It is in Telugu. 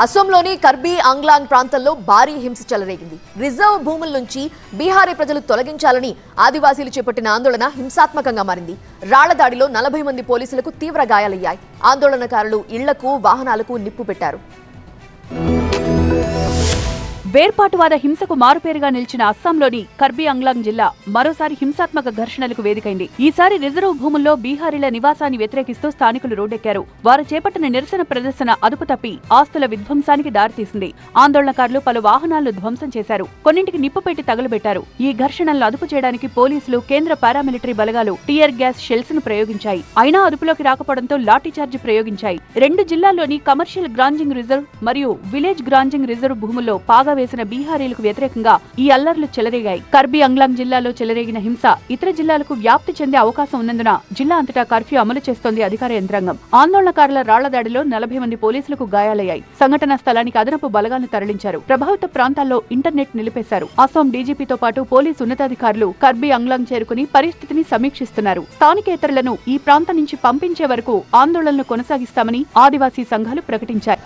అసోంలోని కర్బీ ఆంగ్లాంగ్ ప్రాంతంలో భారీ హింస చెలరేగింది. రిజర్వ్ భూముల నుంచి బీహారీ ప్రజలు తొలగించాలని ఆదివాసీలు చేపట్టిన ఆందోళన హింసాత్మకంగా మారింది. రాళ్ల దాడిలో 40 మంది పోలీసులకు తీవ్ర గాయాలయ్యాయి. ఆందోళనకారులు ఇళ్లకు, వాహనాలకు నిప్పు పెట్టారు. వేర్పాటువాద హింసకు మారుపేరుగా నిలిచిన అస్సాంలోని కర్బీ ఆంగ్లాంగ్ జిల్లా మరోసారి హింసాత్మక ఘర్షణలకు వేదికైంది. ఈసారి రిజర్వ్ భూముల్లో బీహారీల నివాసాన్ని వ్యతిరేకిస్తూ స్థానికులు రోడ్డెక్కారు. వారు చేపట్టిన నిరసన ప్రదర్శన అదుపు తప్పి ఆస్తుల విధ్వంసానికి దారితీసింది. ఆందోళనకారులు పలు వాహనాలను ధ్వంసం చేశారు. కొన్నింటికి నిప్పు పెట్టి తగలబెట్టారు. ఈ ఘర్షణలను అదుపు చేయడానికి పోలీసులు, కేంద్ర పారామిలిటరీ బలగాలు టియర్ గ్యాస్ షెల్స్ ను ప్రయోగించాయి. అయినా అదుపులోకి రాకపోవడంతో లాఠీచార్జి ప్రయోగించాయి. 2 జిల్లాల్లోని కమర్షియల్ గ్రాంజింగ్ రిజర్వ్ మరియు విలేజ్ గ్రాంజింగ్ రిజర్వ్ భూముల్లో పాగా వేసిన బీహారీలకు వ్యతిరేకంగా ఈ అల్లర్లు చెలరేగాయి. కర్బీ ఆంగ్లాంగ్ జిల్లాలో చెలరేగిన హింస ఇతర జిల్లాలకు వ్యాప్తి చెందే అవకాశం ఉన్నందున జిల్లా అంతటా కర్ఫ్యూ అమలు చేస్తోంది అధికార యంత్రాంగం. ఆందోళనకారుల రాళ్ల దాడిలో 40 మంది పోలీసులకు గాయాలయ్యాయి. సంఘటనా స్థలానికి అదనపు బలగాలను తరలించారు. ప్రభావిత ప్రాంతాల్లో ఇంటర్నెట్ నిలిపేశారు. అసోం డీజీపీతో పాటు పోలీసు ఉన్నతాధికారులు కర్బీ ఆంగ్లాంగ్ చేరుకుని పరిస్థితిని సమీక్షిస్తున్నారు. స్థానికేతరులను ఈ ప్రాంతం నుంచి పంపించే వరకు ఆందోళనలు కొనసాగిస్తామని ఆదివాసీ సంఘాలు ప్రకటించాయి.